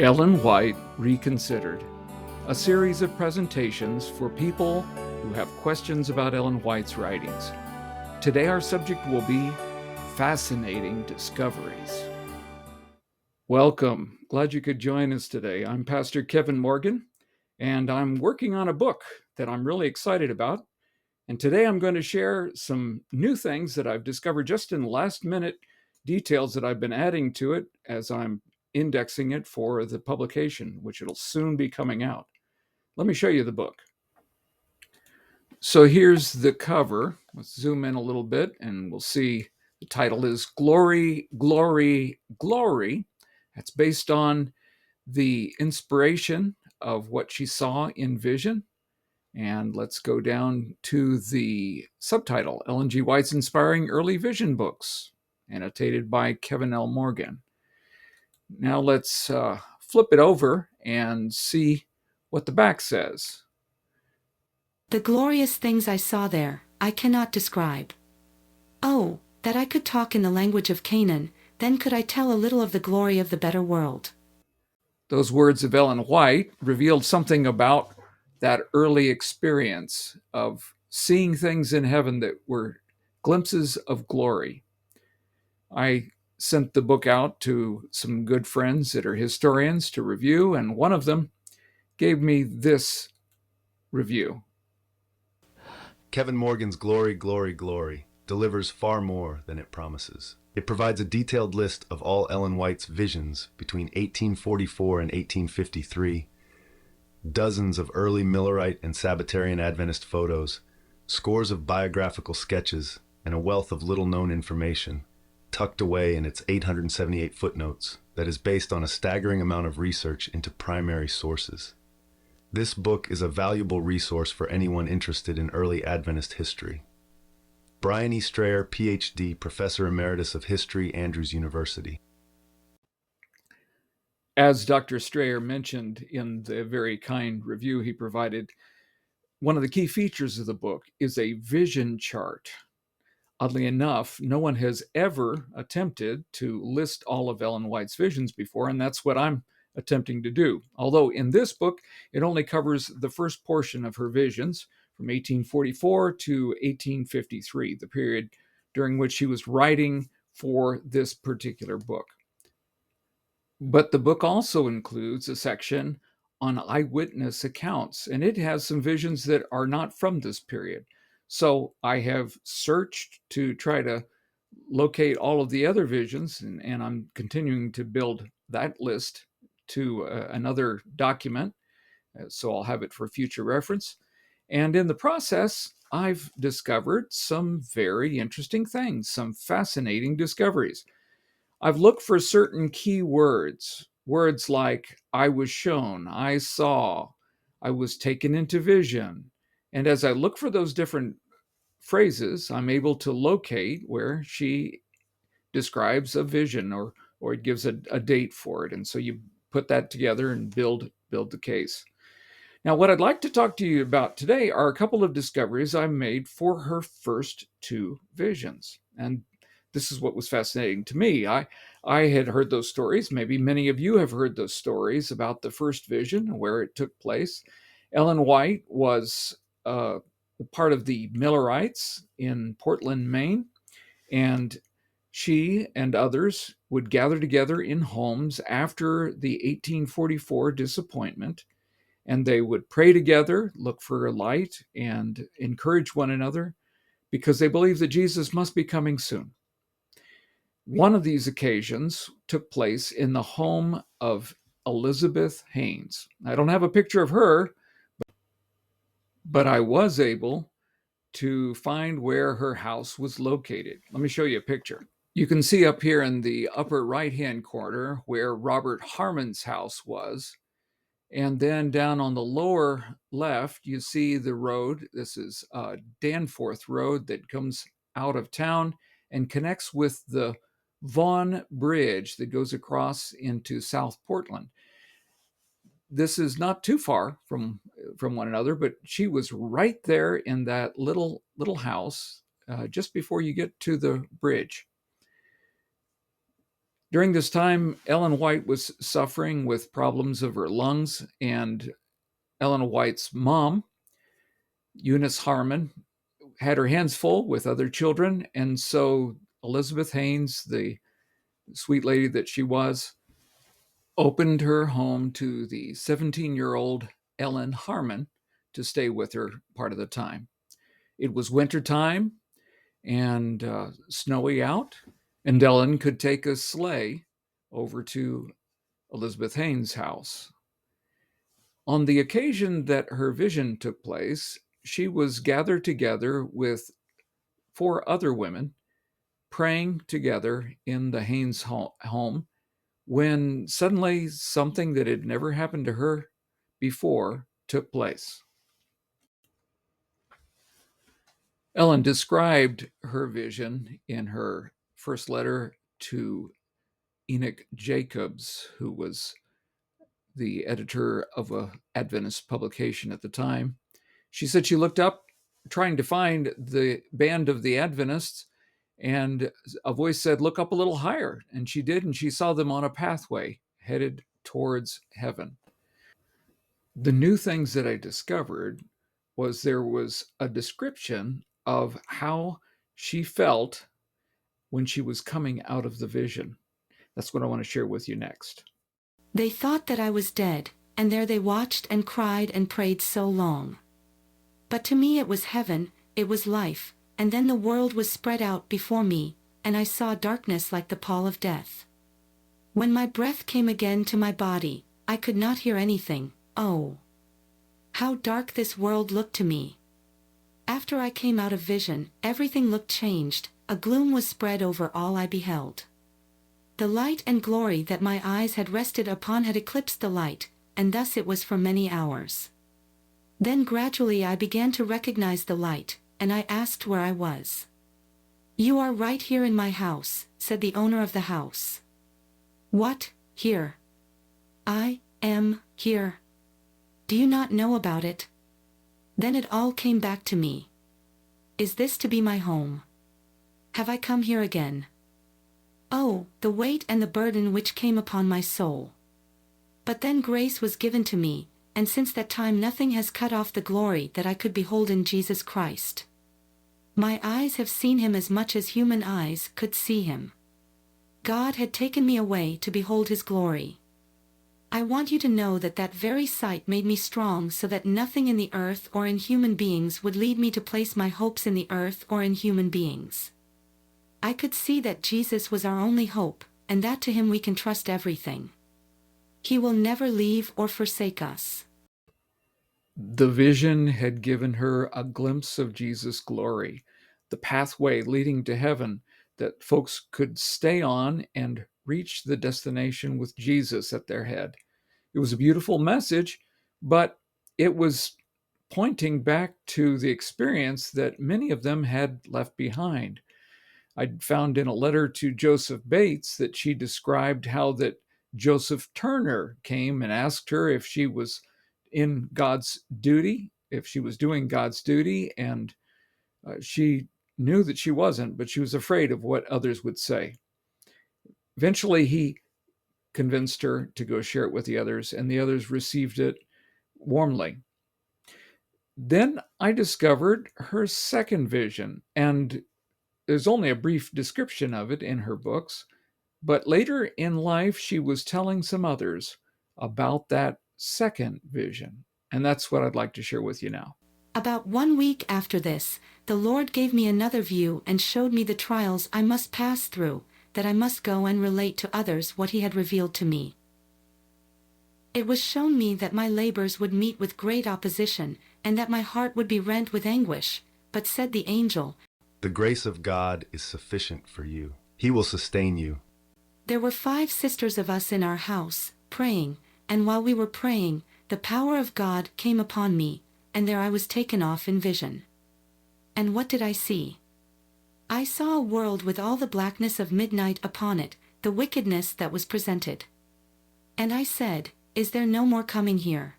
Ellen White Reconsidered, a series of presentations for people who have questions about Ellen White's writings. Today, our subject will be fascinating discoveries. Welcome. Glad you could join us today. I'm Pastor Kevin Morgan, and I'm working on a book that I'm really excited about. And today I'm going to share some new things that I've discovered just in last minute details that I've been adding to it as I'm indexing it for the publication, which it'll soon be coming out. Let me show you the book. So here's the cover. Let's zoom in a little bit and we'll see the title is Glory, Glory, Glory. That's based on the inspiration of what she saw in vision. And let's go down to the subtitle, Ellen G. White's Inspiring Early Vision Books, annotated by Kevin L. Morgan. Now let's flip it over and see what the back says. The glorious things I saw there, I cannot describe. Oh, that I could talk in the language of Canaan, then could I tell a little of the glory of the better world. Those words of Ellen White revealed something about that early experience of seeing things in heaven that were glimpses of glory. I sent the book out to some good friends that are historians to review, and one of them gave me this review. Kevin Morgan's Glory, Glory, Glory delivers far more than it promises. It provides a detailed list of all Ellen White's visions between 1844 and 1853, dozens of early Millerite and Sabbatarian Adventist photos, scores of biographical sketches, and a wealth of little-known information tucked away in its 878 footnotes that is based on a staggering amount of research into primary sources. This book is a valuable resource for anyone interested in early Adventist history. Brian E. Strayer, Ph.D., Professor Emeritus of History, Andrews University. As Dr. Strayer mentioned in the very kind review he provided, one of the key features of the book is a vision chart. Oddly enough, no one has ever attempted to list all of Ellen White's visions before, and that's what I'm attempting to do. Although in this book, it only covers the first portion of her visions from 1844 to 1853, the period during which she was writing for this particular book. But the book also includes a section on eyewitness accounts, and it has some visions that are not from this period. So I have searched to try to locate all of the other visions, and I'm continuing to build that list to another document. So I'll have it for future reference. And in the process, I've discovered some very interesting things, some fascinating discoveries. I've looked for certain key words, words like I was shown, I saw, I was taken into vision. And as I look for those different phrases, I'm able to locate where she describes a vision or it gives a date for it. And so you put that together and build the case. Now, what I'd like to talk to you about today are a couple of discoveries I made for her first two visions. And this is what was fascinating to me. I had heard those stories. Maybe many of you have heard those stories about the first vision, where it took place. Ellen White was part of the Millerites in Portland, Maine, and she and others would gather together in homes after the 1844 disappointment, and they would pray together, look for a light, and encourage one another because they believed that Jesus must be coming soon. One of these occasions took place in the home of Elizabeth Haynes. I don't have a picture of her, but I was able to find where her house was located. Let me show you a picture. You can see up here in the upper right-hand corner where Robert Harmon's house was. And then down on the lower left, you see the road. This is Danforth Road that comes out of town and connects with the Vaughan Bridge that goes across into South Portland. This is not too far from one another, but she was right there in that little house just before you get to the bridge. During this time, Ellen White was suffering with problems of her lungs, and Ellen White's mom, Eunice Harmon, had her hands full with other children, and so Elizabeth Haynes, the sweet lady that she was, opened her home to the 17-year-old Ellen Harmon to stay with her part of the time. It was winter time and snowy out, and Ellen could take a sleigh over to Elizabeth Haynes' house. On the occasion that her vision took place, she was gathered together with four other women praying together in the Haynes home when suddenly something that had never happened to her before took place. Ellen described her vision in her first letter to Enoch Jacobs, who was the editor of a Adventist publication at the time. She said she looked up trying to find the band of the Adventists, and a voice said, "Look up a little higher." And she did, and she saw them on a pathway headed towards heaven. The new things that I discovered was there was a description of how she felt when she was coming out of the vision. That's what I want to share with you next. They thought that I was dead, and there they watched and cried and prayed so long. But to me it was heaven, it was life, and then the world was spread out before me, and I saw darkness like the pall of death. When my breath came again to my body, I could not hear anything. Oh, how dark this world looked to me. After I came out of vision, everything looked changed, a gloom was spread over all I beheld. The light and glory that my eyes had rested upon had eclipsed the light, and thus it was for many hours. Then gradually I began to recognize the light, and I asked where I was. "You are right here in my house," said the owner of the house. "What, here?" "I am here. Do you not know about it?" Then it all came back to me. Is this to be my home? Have I come here again? Oh, the weight and the burden which came upon my soul. But then grace was given to me, and since that time nothing has cut off the glory that I could behold in Jesus Christ. My eyes have seen him as much as human eyes could see him. God had taken me away to behold his glory. I want you to know that that very sight made me strong, so that nothing in the earth or in human beings would lead me to place my hopes in the earth or in human beings. I could see that Jesus was our only hope, and that to him we can trust everything. He will never leave or forsake us. The vision had given her a glimpse of Jesus' glory, the pathway leading to heaven that folks could stay on and reach the destination with Jesus at their head. It was a beautiful message, but it was pointing back to the experience that many of them had left behind. I'd found in a letter to Joseph Bates that she described how that Joseph Turner came and asked her if she was in God's duty, if she was doing God's duty, and she knew that she wasn't, but she was afraid of what others would say. Eventually, he convinced her to go share it with the others, and the others received it warmly. Then I discovered her second vision, and there's only a brief description of it in her books, but later in life, she was telling some others about that second vision. And that's what I'd like to share with you now. About 1 week after this, the Lord gave me another view and showed me the trials I must pass through, that I must go and relate to others what he had revealed to me. It was shown me that my labors would meet with great opposition, and that my heart would be rent with anguish. But said the angel, "The grace of God is sufficient for you. He will sustain you." There were 5 sisters of us in our house, praying, and while we were praying, the power of God came upon me, and there I was taken off in vision. And what did I see? I saw a world with all the blackness of midnight upon it, the wickedness that was presented. And I said, "Is there no more coming here?"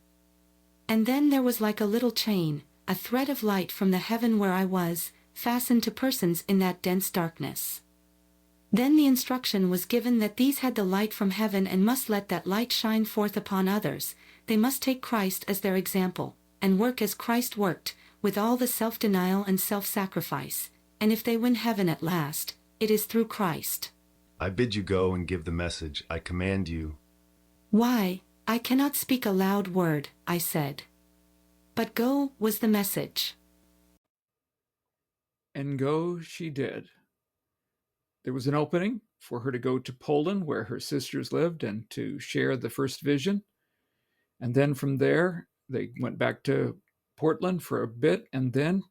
And then there was like a little chain, a thread of light from the heaven where I was, fastened to persons in that dense darkness. Then the instruction was given that these had the light from heaven and must let that light shine forth upon others. They must take Christ as their example, and work as Christ worked, with all the self-denial and self-sacrifice. And if they win heaven at last, it is through Christ. I bid you go and give the message. I command you. Why, I cannot speak a loud word, I said. But go was the message. And go she did. There was an opening for her to go to Poland, where her sisters lived, and to share the first vision. And then from there, they went back to Portland for a bit, and then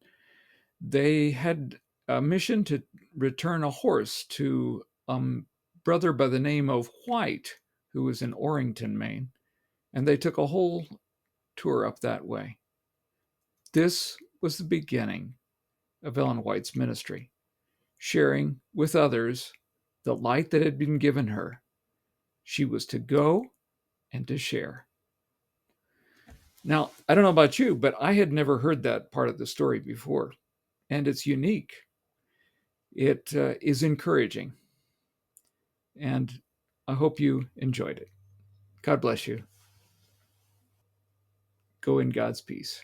they had a mission to return a horse to a brother by the name of White, who was in Orrington, Maine. And they took a whole tour up that way. This was the beginning of Ellen White's ministry, sharing with others the light that had been given her. She was to go and to share. Now, I don't know about you, but I had never heard that part of the story before, and it's unique. It is encouraging, and I hope you enjoyed it. God bless you. Go in God's peace.